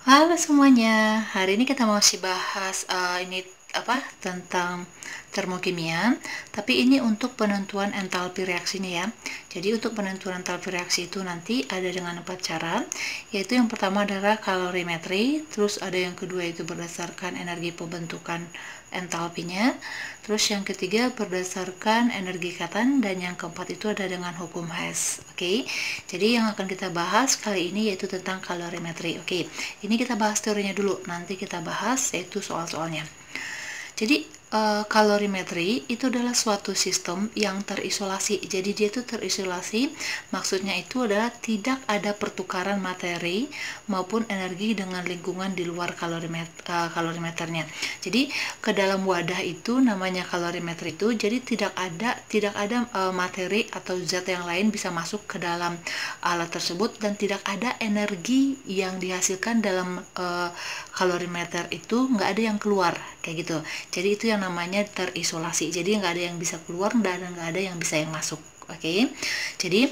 Halo semuanya, hari ini kita masih bahas ini tentang termokimia, tapi ini untuk penentuan entalpi reaksinya ya. Jadi untuk penentuan entalpi reaksi itu nanti ada dengan 4 cara, yaitu yang pertama adalah kalorimetri, terus ada yang kedua itu berdasarkan energi pembentukan entalpinya, terus yang ketiga berdasarkan energi ikatan, dan yang keempat itu ada dengan hukum Hess. Oke, jadi yang akan kita bahas kali ini yaitu tentang kalorimetri. Oke, ini kita bahas teorinya dulu, nanti kita bahas yaitu soal-soalnya. Jadi kalorimetri itu adalah suatu sistem yang terisolasi. Jadi dia itu terisolasi, maksudnya itu adalah tidak ada pertukaran materi maupun energi dengan lingkungan di luar kalorimeternya. Jadi ke dalam wadah itu namanya kalorimeter itu, jadi tidak ada materi atau zat yang lain bisa masuk ke dalam alat tersebut, dan tidak ada energi yang dihasilkan dalam kalorimeter itu, nggak ada yang keluar kayak gitu. Jadi itu yang namanya terisolasi. Jadi nggak ada yang bisa keluar dan nggak ada yang bisa yang masuk. Oke. Jadi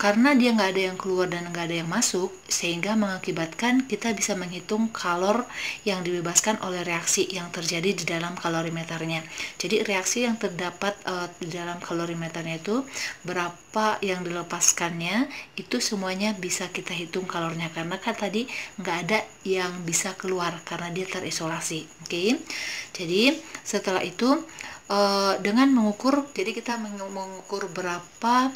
karena dia nggak ada yang keluar dan nggak ada yang masuk, sehingga mengakibatkan kita bisa menghitung kalor yang dibebaskan oleh reaksi yang terjadi di dalam kalorimeternya. Jadi reaksi yang terdapat di dalam kalorimeternya itu, berapa yang dilepaskannya, itu semuanya bisa kita hitung kalornya, karena kan tadi nggak ada yang bisa keluar karena dia terisolasi. Oke. Jadi setelah itu dengan mengukur, jadi kita mengukur berapa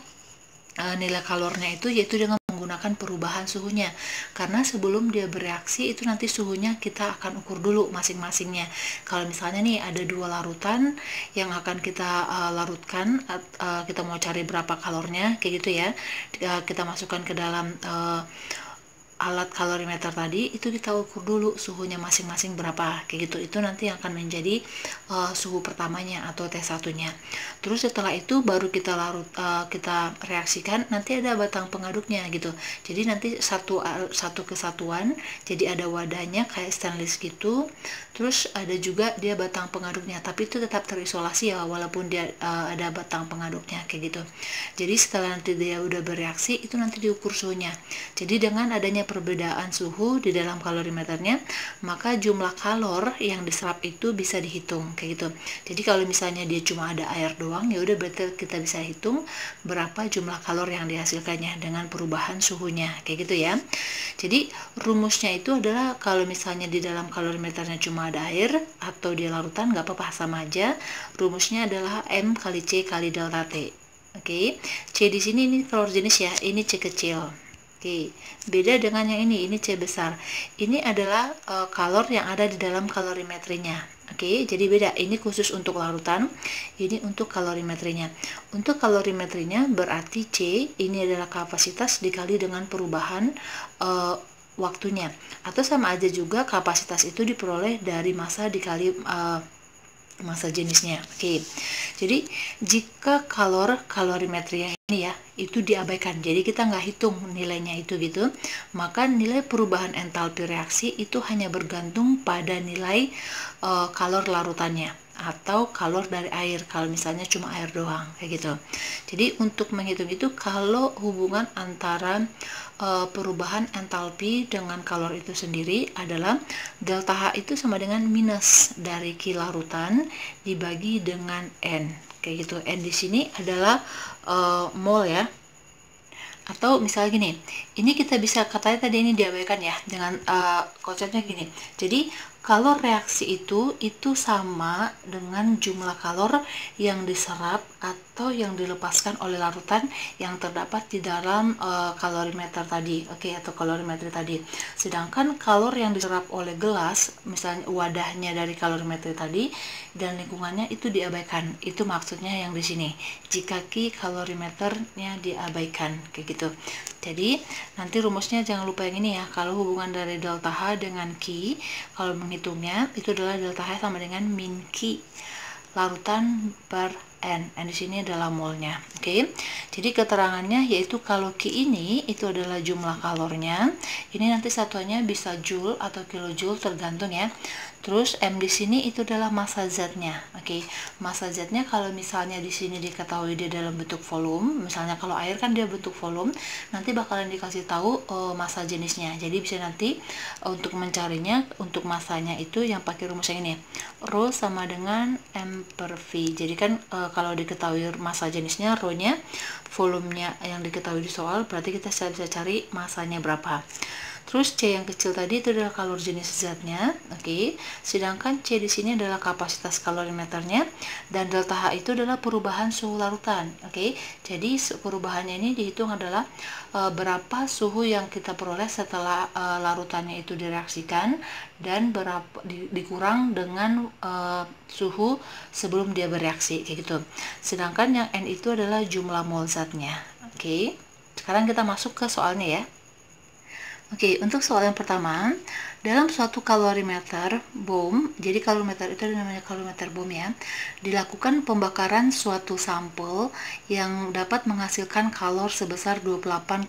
nilai kalornya itu, yaitu dengan menggunakan perubahan suhunya, karena sebelum dia bereaksi itu nanti suhunya kita akan ukur dulu masing-masingnya. Kalau misalnya nih ada 2 larutan yang akan kita larutkan, kita mau cari berapa kalornya kayak gitu ya, kita masukkan ke dalam alat kalorimeter tadi, itu kita ukur dulu suhunya masing-masing berapa kayak gitu. Itu nanti akan menjadi suhu pertamanya atau T1-nya. Terus setelah itu baru kita kita reaksikan, nanti ada batang pengaduknya gitu. Jadi nanti satu kesatuan, jadi ada wadahnya kayak stainless gitu. Terus ada juga dia batang pengaduknya, tapi itu tetap terisolasi ya, walaupun dia ada batang pengaduknya kayak gitu. Jadi setelah nanti dia udah bereaksi, itu nanti diukur suhunya. Jadi dengan adanya perbedaan suhu di dalam kalorimeternya, maka jumlah kalor yang diserap itu bisa dihitung kayak gitu. Jadi kalau misalnya dia cuma ada air doang, ya udah berarti kita bisa hitung berapa jumlah kalor yang dihasilkannya dengan perubahan suhunya kayak gitu ya. Jadi rumusnya itu adalah, kalau misalnya di dalam kalorimeternya cuma ada air atau di larutan, nggak apa-apa, sama aja. Rumusnya adalah M kali C kali delta T. Oke, C di sini ini kalor jenis ya, ini C kecil. Oke, beda dengan yang ini C besar. Ini adalah kalor yang ada di dalam kalorimetrinya. Oke, jadi beda. Ini khusus untuk larutan, ini untuk kalorimetrinya. Untuk kalorimetrinya berarti C ini adalah kapasitas dikali dengan perubahan waktunya. Atau sama aja juga, kapasitas itu diperoleh dari massa dikali massa jenisnya. Oke. Jadi jika kalorimetri ini ya itu diabaikan, jadi kita nggak hitung nilainya itu gitu, maka nilai perubahan entalpi reaksi itu hanya bergantung pada nilai kalor larutannya atau kalor dari air, kalau misalnya cuma air doang kayak gitu. Jadi untuk menghitung itu, kalau hubungan antara perubahan entalpi dengan kalor itu sendiri adalah delta H itu sama dengan minus dari Q larutan dibagi dengan N kayak gitu. N di sini adalah mol ya. Atau misalnya gini, ini kita bisa katanya tadi ini diabaikan ya, dengan konsepnya gini. Jadi kalor reaksi itu sama dengan jumlah kalor yang diserap atau yang dilepaskan oleh larutan yang terdapat di dalam kalorimeter tadi, oke, atau kalorimetri tadi. Sedangkan kalor yang diserap oleh gelas, misalnya wadahnya dari kalorimetri tadi dan lingkungannya, itu diabaikan. Itu maksudnya yang di sini. Jika Q kalorimeternya diabaikan kayak gitu. Jadi nanti rumusnya jangan lupa yang ini ya. Kalau hubungan dari delta H dengan Q, kalau menghitungnya itu adalah delta H sama dengan min Q larutan per N di sini adalah molnya. Oke. Jadi keterangannya yaitu kalau Q ini itu adalah jumlah kalornya. Ini nanti satuannya bisa joule atau kilojoule tergantung ya. Terus M di sini itu adalah massa zatnya. Oke. Massa zatnya kalau misalnya di sini diketahui dia dalam bentuk volume, misalnya kalau air kan dia bentuk volume, nanti bakalan dikasih tahu massa jenisnya. Jadi bisa nanti untuk mencarinya untuk massanya itu yang pakai rumus yang ini. Rho sama dengan M per V. Jadi kan kalau diketahui massa jenisnya, Rho-nya, volumenya yang diketahui di soal, berarti kita bisa cari massanya berapa. Terus C yang kecil tadi itu adalah kalor jenis zatnya, oke. Sedangkan C di sini adalah kapasitas kalorimeternya, dan delta H itu adalah perubahan suhu larutan, oke. Jadi perubahannya ini dihitung adalah berapa suhu yang kita peroleh setelah larutannya itu direaksikan, dan berapa dikurang dengan suhu sebelum dia bereaksi, kayak gitu. Sedangkan yang N itu adalah jumlah mol zatnya, oke. Sekarang kita masuk ke soalnya ya. Oke, untuk soal yang pertama, dalam suatu kalorimeter bom, jadi kalorimeter itu namanya kalorimeter bom ya, dilakukan pembakaran suatu sampel yang dapat menghasilkan kalor sebesar 28,5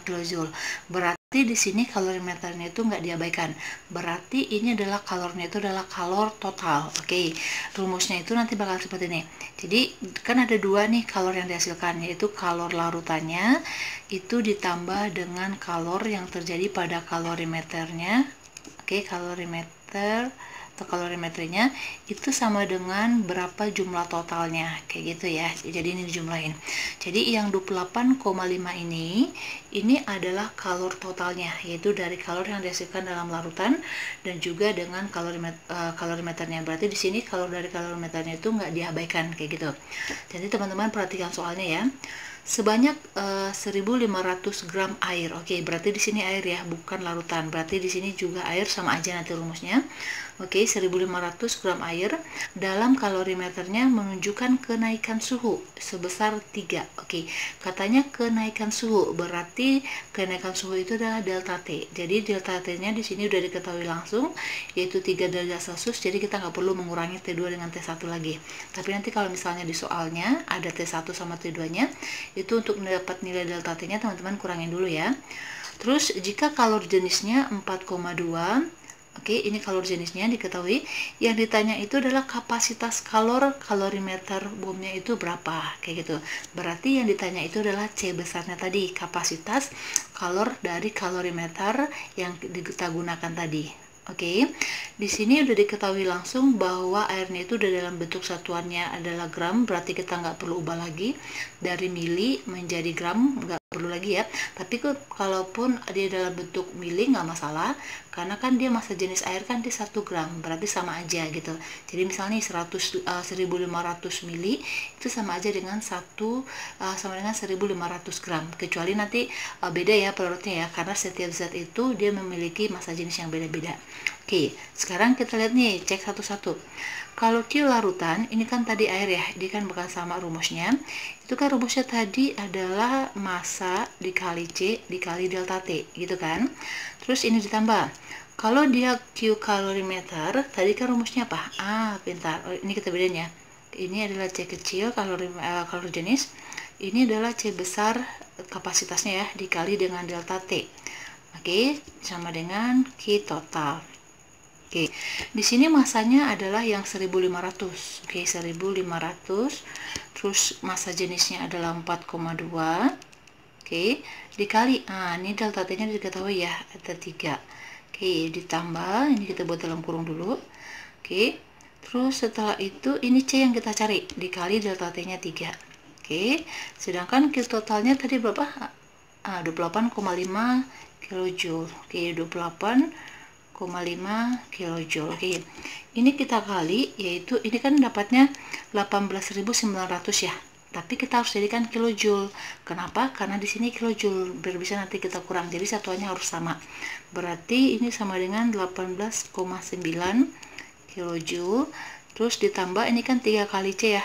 kJ. Berarti di sini kalorimeternya itu nggak diabaikan. Berarti ini adalah kalornya itu adalah kalor total. Oke, rumusnya itu nanti bakal seperti ini. Jadi kan ada dua nih kalor yang dihasilkan, yaitu kalor larutannya itu ditambah dengan kalor yang terjadi pada kalorimeternya. Oke, kalorimeter atau kalorimetrinya itu sama dengan berapa jumlah totalnya, kayak gitu ya. Jadi ini dijumlahin. Jadi yang 28,5 ini adalah kalor totalnya, yaitu dari kalor yang dihasilkan dalam larutan dan juga dengan kalorimeternya. Berarti di sini kalor dari kalorimeternya itu nggak diabaikan, kayak gitu. Jadi teman-teman perhatikan soalnya ya. Sebanyak 1.500 gram air. Oke, berarti di sini air ya, bukan larutan. Berarti di sini juga air, sama aja nanti rumusnya. Oke, 1.500 gram air dalam kalorimeternya menunjukkan kenaikan suhu sebesar 3. Oke, katanya kenaikan suhu, berarti kenaikan suhu itu adalah delta T. Jadi delta T-nya di sini udah diketahui langsung, yaitu 3 derajat Celcius. Jadi kita nggak perlu mengurangi T2 dengan T1 lagi. Tapi nanti kalau misalnya di soalnya ada T1 sama T2-nya, itu untuk mendapat nilai delta T-nya teman-teman kurangin dulu ya. Terus jika kalor jenisnya 4,2, oke, ini kalor jenisnya diketahui. Yang ditanya itu adalah kapasitas kalorimeter bomnya itu berapa, kayak gitu. Berarti yang ditanya itu adalah C besarnya tadi, kapasitas kalor dari kalorimeter yang kita gunakan tadi. Oke, di sini udah diketahui langsung bahwa airnya itu udah dalam bentuk satuannya adalah gram, berarti kita nggak perlu ubah lagi dari mili menjadi gram, nggak perlu lagi ya. Tapi kalaupun dia dalam bentuk mili nggak masalah, karena kan dia massa jenis air kan di 1 gram, berarti sama aja gitu. Jadi misalnya 1.500 mili itu sama aja dengan 1.500 gram, kecuali nanti beda ya pelurutnya ya, karena setiap zat itu dia memiliki massa jenis yang beda-beda. Oke, sekarang kita lihat nih, cek satu-satu. Kalau Q larutan, ini kan tadi air ya, dia kan bakal sama rumusnya. Itu kan rumusnya tadi adalah massa dikali C dikali delta T, gitu kan. Terus ini ditambah. Kalau dia Q kalorimeter, tadi kan rumusnya apa? Pintar. Oh, ini kita bedain ya. Ini adalah C kecil kalor jenis. Ini adalah C besar kapasitasnya ya, dikali dengan delta T. Oke, sama dengan Q total. Oke, di sini masanya adalah yang 1.500. Oke, 1.500. Terus massa jenisnya adalah 4,2. Oke, dikali, ini delta T-nya diketahui ya, ada 3. Oke, ditambah, ini kita buat dalam kurung dulu. Oke, terus setelah itu, ini C yang kita cari, dikali delta T-nya 3. Oke, sedangkan Q totalnya tadi berapa? 28,5 kilojoule. Oke, 28,5 kilojoule. Oke, ini kita kali, yaitu ini kan dapatnya 18.900 ya. Tapi kita harus jadikan kilojoule. Kenapa? Karena di sini kilojoule, biar bisa nanti kita kurang. Jadi satuannya harus sama. Berarti ini sama dengan 18,9 kilojoule. Terus ditambah ini kan 3 kali C ya.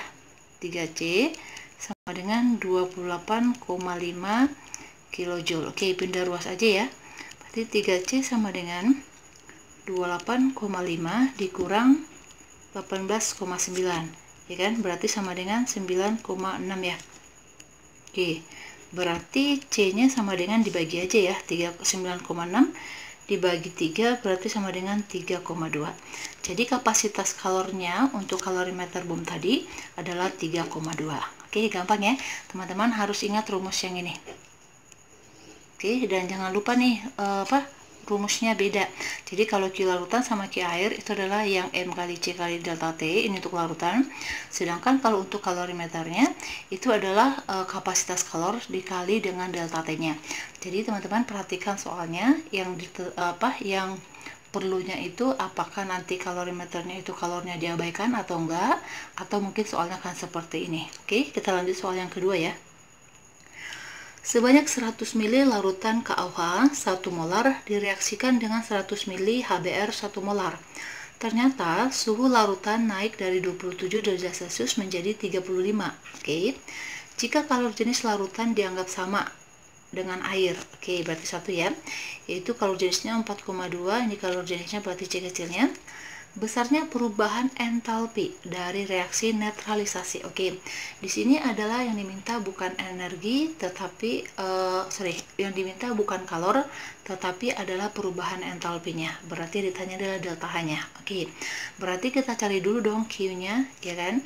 3C sama dengan 28,5 kilojoule. Oke, pindah ruas aja ya. Berarti 3C sama dengan 28,5 dikurang 18,9. ya kan, berarti sama dengan 9,6 ya. Oke, berarti C-nya sama dengan dibagi aja ya, 9,6 dibagi 3 berarti sama dengan 3,2. Jadi kapasitas kalornya untuk kalorimeter boom tadi adalah 3,2. Oke, gampang ya. Teman-teman harus ingat rumus yang ini. Oke, dan jangan lupa nih rumusnya beda. Jadi kalau Q larutan sama Q air itu adalah yang M kali C kali delta T, ini untuk larutan. Sedangkan kalau untuk kalorimeternya itu adalah kapasitas kalor dikali dengan delta T-nya. Jadi teman-teman perhatikan soalnya yang yang perlunya itu apakah nanti kalorimeternya itu kalornya diabaikan atau enggak, atau mungkin soalnya akan seperti ini. Oke, kita lanjut soal yang kedua ya. Sebanyak 100 ml larutan KOH 1 molar direaksikan dengan 100 ml HBr 1 molar. Ternyata suhu larutan naik dari 27 derajat Celcius menjadi 35. Oke. Jika kalor jenis larutan dianggap sama dengan air. Oke, berarti satu ya. Yaitu kalor jenisnya 4,2, ini kalor jenisnya berarti C kecilnya. Besarnya perubahan entalpi dari reaksi netralisasi. Oke, di sini adalah yang diminta bukan energi, tetapi yang diminta bukan kalor, tetapi adalah perubahan entalpinya. Berarti ditanya adalah delta H-nya. Oke, berarti kita cari dulu dong Q-nya, ya kan?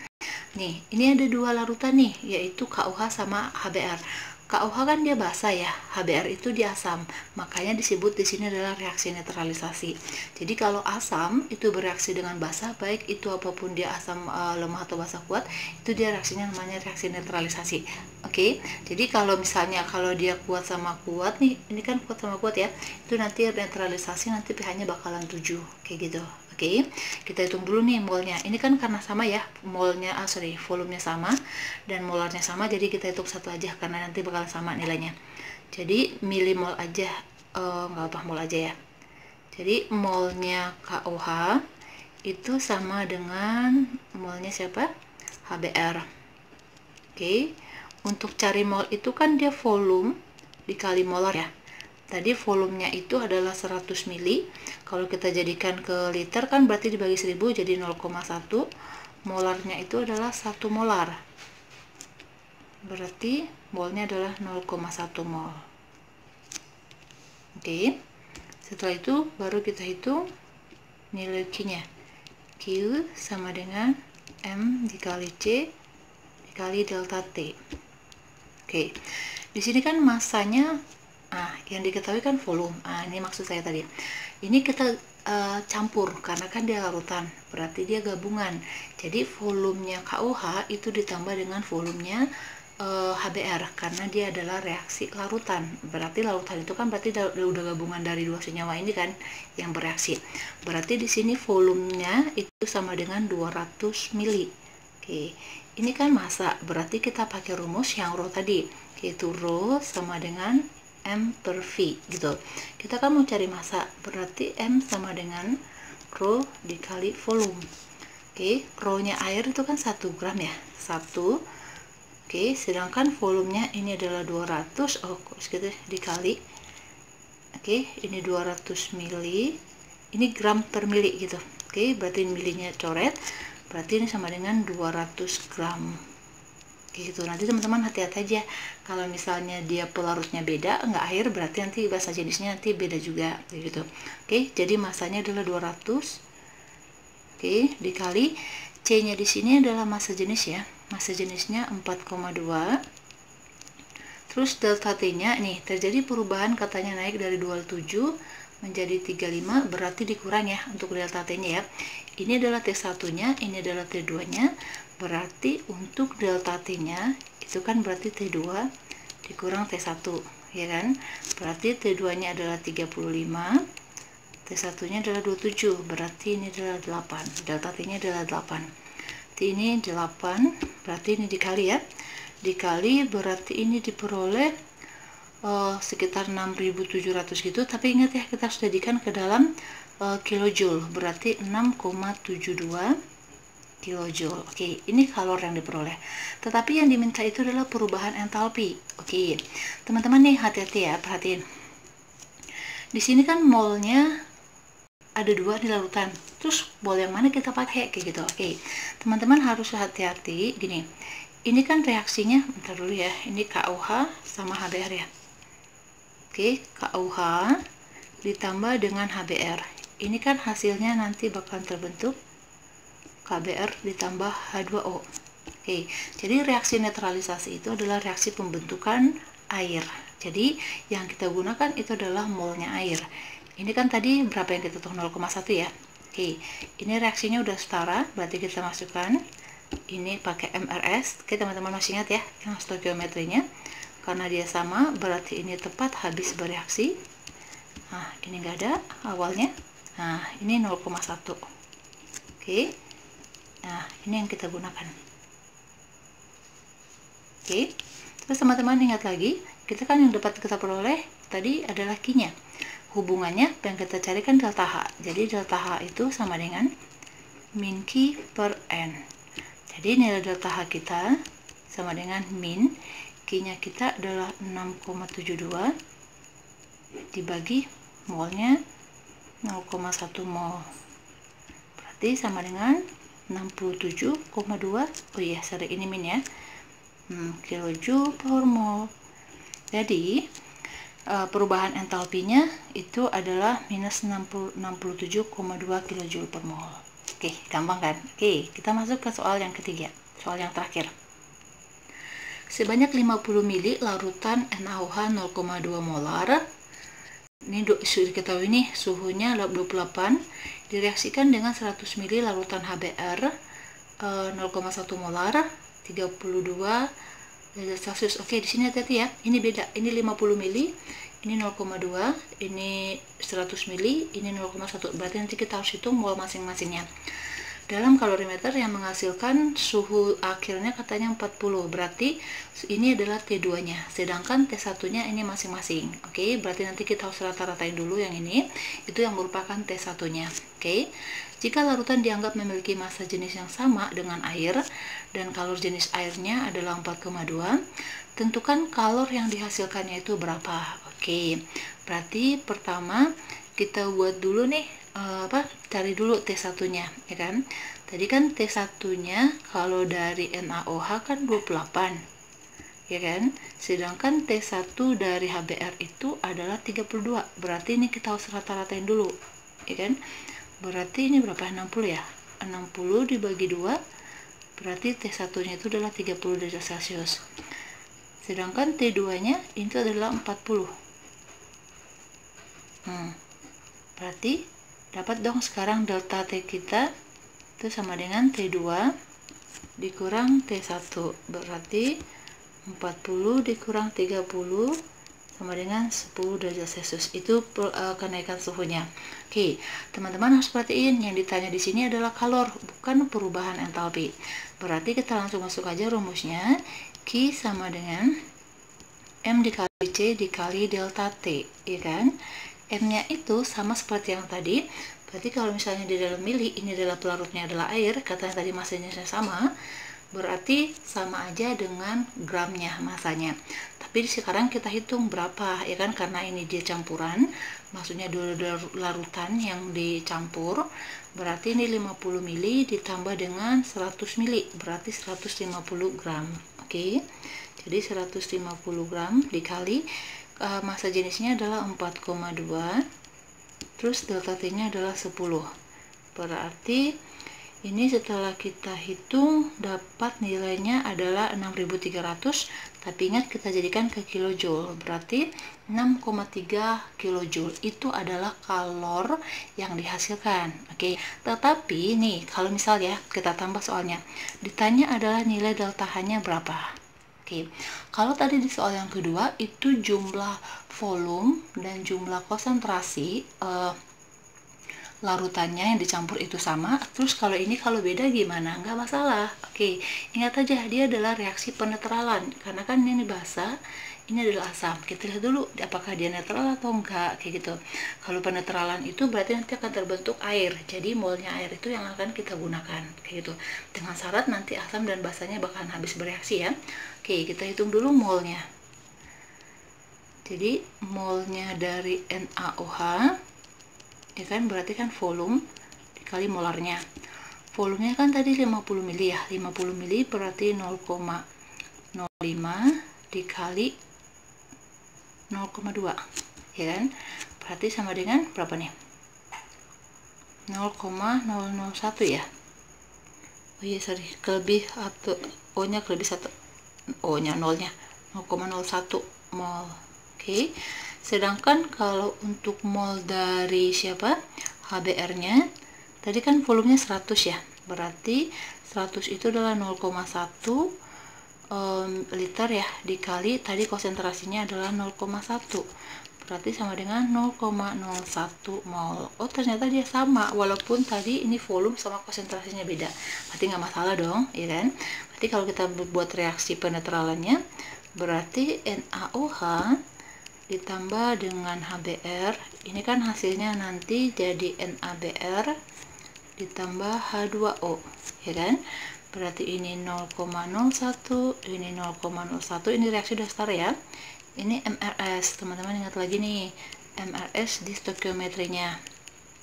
Nih, ini ada dua larutan nih, yaitu KOH sama HBr. KOH kan dia basa ya, HBr itu dia asam, makanya disebut di sini adalah reaksi netralisasi. Jadi kalau asam itu bereaksi dengan basa, baik itu apapun dia asam lemah atau basa kuat, itu dia reaksinya namanya reaksi netralisasi. Oke, jadi kalau misalnya kalau dia kuat sama kuat nih, ini kan kuat sama kuat ya, itu nanti netralisasi nanti pH-nya bakalan 7, kayak gitu. Oke, kita hitung dulu nih molnya. Ini kan karena sama ya, molnya, volumenya sama dan molarnya sama, jadi kita hitung satu aja karena nanti bakalan sama nilainya. Jadi milimol aja, nggak apa mol aja ya. Jadi molnya KOH itu sama dengan molnya siapa? HBr. Oke, untuk cari mol itu kan dia volume dikali molar ya. Tadi volumenya itu adalah 100 ml. Kalau kita jadikan ke liter kan berarti dibagi 1000 jadi 0,1. Molarnya itu adalah 1 molar. Berarti molnya adalah 0,1 mol. Oke. Setelah itu baru kita hitung nilai Q-nya. Q sama dengan M dikali C dikali delta T. Oke. Di sini kan masanya yang diketahui kan volume. Ini maksud saya tadi. Ini kita campur karena kan dia larutan, berarti dia gabungan. Jadi volumenya KOH itu ditambah dengan volumenya HBr karena dia adalah reaksi larutan. Berarti larutan itu kan berarti udah gabungan dari dua senyawa ini kan yang bereaksi. Berarti di sini volumenya itu sama dengan 200 ml. Oke. Ini kan massa, berarti kita pakai rumus yang rho tadi, yaitu rho sama dengan M per V gitu. Kita kan mau cari massa, berarti M sama dengan rho dikali volume. Oke, rho-nya air itu kan 1 gram ya, 1. Oke, sedangkan volumenya ini adalah 200, segitu dikali. Oke, ini 200 mili, ini gram per mili gitu. Oke, berarti milinya coret, berarti ini sama dengan 200 gram. Gitu. Nanti teman-teman hati-hati aja kalau misalnya dia pelarutnya beda, enggak air, berarti nanti basa jenisnya nanti beda juga gitu. Oke, jadi masanya adalah 200. Oke, dikali C-nya di sini adalah massa jenis ya. Massa jenisnya 4,2. Terus delta T-nya nih terjadi perubahan, katanya naik dari 27 menjadi 35, berarti dikurang ya untuk delta T-nya ya. Ini adalah T1-nya, ini adalah T2-nya. Berarti untuk delta T-nya itu kan berarti T2 dikurang T1, ya kan? Berarti T2-nya adalah 35, T1-nya adalah 27, berarti ini adalah 8. Delta T-nya adalah 8. T ini 8, berarti ini dikali ya. Dikali berarti ini diperoleh sekitar 6.700 gitu, tapi ingat ya kita harus jadikan ke dalam kilojoule, berarti 6,72 kilojoule. Oke, ini kalor yang diperoleh. Tetapi yang diminta itu adalah perubahan entalpi. Oke, teman-teman nih hati-hati ya, perhatiin. Di sini kan molnya ada dua nih larutan, terus mol yang mana kita pakai kayak gitu. Oke, teman-teman harus hati-hati gini. Ini kan reaksinya, bentar dulu ya, ini KOH sama HBr ya. Oke, KOH ditambah dengan HBr. Ini kan hasilnya nanti bakal terbentuk KBr ditambah H2O. Oke, jadi reaksi netralisasi itu adalah reaksi pembentukan air. Jadi yang kita gunakan itu adalah molnya air. Ini kan tadi berapa yang kita tuh 0,1 ya. Oke, ini reaksinya udah setara, berarti kita masukkan ini pakai MRS. Oke, teman-teman masih ingat ya yang stoikiometrinya. Karena dia sama, berarti ini tepat habis bereaksi. Nah, ini enggak ada awalnya. Nah, ini 0,1. Oke. Nah, ini yang kita gunakan. Oke. Terus teman-teman ingat lagi, kita kan yang dapat kita peroleh tadi adalah Q-nya. Hubungannya yang kita carikan delta H. Jadi delta H itu sama dengan min Q per N. Jadi nilai delta H kita sama dengan min Q-nya kita adalah 6,72 dibagi molnya 0,1 mol. Berarti sama dengan 67,2. Oh iya, sorry, ini min ya. Kilojoule per mol. Jadi perubahan entalpinya itu adalah minus 67,2 kilojoule per mol. Oke, gampang kan? Oke, kita masuk ke soal yang ketiga, soal yang terakhir. Sebanyak 50 ml larutan NaOH 0,2 molar. Ini sudah diketahui nih suhunya 28, direaksikan dengan 100 ml larutan HBr 0,1 molar 32 derajat Celcius. Oke, di sini hati-hati ya. Ini beda. Ini 50 ml, ini 0,2, ini 100 ml, ini 0,1. Berarti nanti kita harus hitung mol masing-masingnya. Dalam kalorimeter yang menghasilkan suhu akhirnya katanya 40. Berarti ini adalah T2-nya. Sedangkan T1-nya ini masing-masing. Oke, berarti nanti kita harus rata-ratain dulu yang ini. Itu yang merupakan T1-nya. Oke. Jika larutan dianggap memiliki massa jenis yang sama dengan air dan kalor jenis airnya adalah 4,2, tentukan kalor yang dihasilkannya itu berapa. Oke, berarti pertama kita buat dulu nih cari dulu T1-nya, ya kan? Tadi kan T1-nya kalau dari NaOH kan 28, ya kan? Sedangkan T1 dari HBr itu adalah 32. Berarti ini kita harus rata-ratain dulu, ya kan? Berarti ini berapa? 60 ya? 60 dibagi 2, berarti T1-nya itu adalah 30 derajat Celcius. Sedangkan T2-nya itu adalah 40. Berarti dapat dong sekarang delta T kita itu sama dengan T2 dikurang T1. Berarti 40 dikurang 30 sama dengan 10 derajat Celcius. Itu kenaikan suhunya. Oke, teman-teman harus perhatiin yang ditanya di sini adalah kalor, bukan perubahan entalpi. Berarti kita langsung masuk aja rumusnya. Q sama dengan M dikali C dikali delta T, ya kan? M-nya itu sama seperti yang tadi. Berarti kalau misalnya di dalam mili ini adalah pelarutnya adalah air, katanya tadi masanya sama, berarti sama aja dengan gramnya masanya. Tapi sekarang kita hitung berapa, ya kan? Karena ini dia campuran, maksudnya dua larutan yang dicampur, berarti ini 50 ml ditambah dengan 100 ml, berarti 150 gram. Oke, jadi 150 gram dikali massa jenisnya adalah 4,2, terus delta T-nya adalah 10. Berarti ini setelah kita hitung dapat nilainya adalah 6300, tapi ingat kita jadikan ke kilojoule, berarti 6,3 kilojoule itu adalah kalor yang dihasilkan. Oke, tetapi nih kalau misal ya kita tambah soalnya ditanya adalah nilai delta H-nya berapa. Oke, kalau tadi di soal yang kedua itu jumlah volume dan jumlah konsentrasi larutannya yang dicampur itu sama. Terus kalau ini kalau beda gimana? Nggak masalah. Oke, ingat aja dia adalah reaksi penetralan. Karena kan ini basa, ini adalah asam. Kita lihat dulu apakah dia netral atau enggak, kayak gitu. Kalau penetralan itu berarti nanti akan terbentuk air. Jadi molnya air itu yang akan kita gunakan, kayak gitu. Dengan syarat nanti asam dan basanya bakalan habis bereaksi ya. Oke, kita hitung dulu molnya. Jadi molnya dari NaOH ya kan, berarti kan volume dikali molarnya. Volumenya kan tadi 50 mili ya, 50 mili berarti 0,05 dikali 0,2, ya kan, berarti sama dengan berapa nih, 0,001 ya. Oh iya, sorry, kelebih atau O nya kelebih 1, O nya nolnya 0,01 mol. Oke. Sedangkan kalau untuk mol dari siapa, HBr nya tadi kan volumenya 100 ya, berarti 100 itu adalah 0,1 liter ya, dikali tadi konsentrasinya adalah 0,1, berarti sama dengan 0,01 mol. Oh, ternyata dia sama walaupun tadi ini volume sama konsentrasinya beda, berarti nggak masalah dong, ya kan. Berarti kalau kita buat reaksi penetralannya, berarti NaOH ditambah dengan HBr, ini kan hasilnya nanti jadi NaBr ditambah H2O, ya kan. Berarti ini 0,01, ini 0,01, ini reaksi dasar ya. Ini MRS, teman-teman ingat lagi nih, MRS di stoikiometrinya.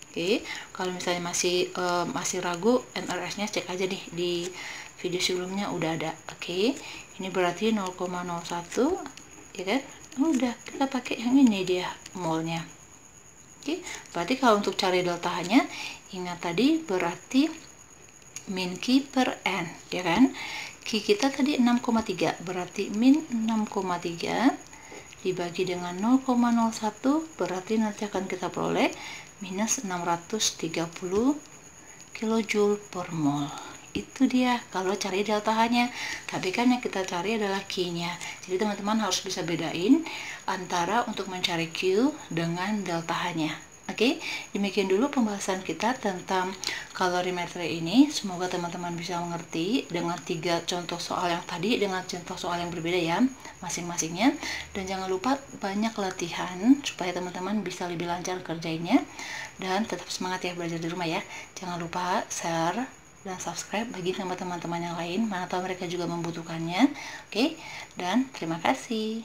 Oke, kalau misalnya masih ragu MRS-nya, cek aja nih di video sebelumnya udah ada. Oke, ini berarti 0,01, ya kan? Udah, kita pakai yang ini dia molnya. Oke, berarti kalau untuk cari delta H-nya, ingat tadi berarti min Q per N, ya kan? Q kita tadi 6,3, berarti min 6,3 dibagi dengan 0,01, berarti nanti akan kita peroleh minus 630 kJ per mol. Itu dia kalau cari delta H-nya. Tapi kan yang kita cari adalah Q-nya. Jadi teman-teman harus bisa bedain antara untuk mencari Q dengan delta H-nya. Oke, demikian dulu pembahasan kita tentang kalorimetri ini. Semoga teman-teman bisa mengerti dengan 3 contoh soal yang tadi dengan contoh soal yang berbeda ya masing-masingnya. Dan jangan lupa banyak latihan supaya teman-teman bisa lebih lancar kerjainnya. Dan tetap semangat ya belajar di rumah ya. Jangan lupa share dan subscribe bagi teman-teman yang lain, mana tahu mereka juga membutuhkannya. Oke, dan terima kasih.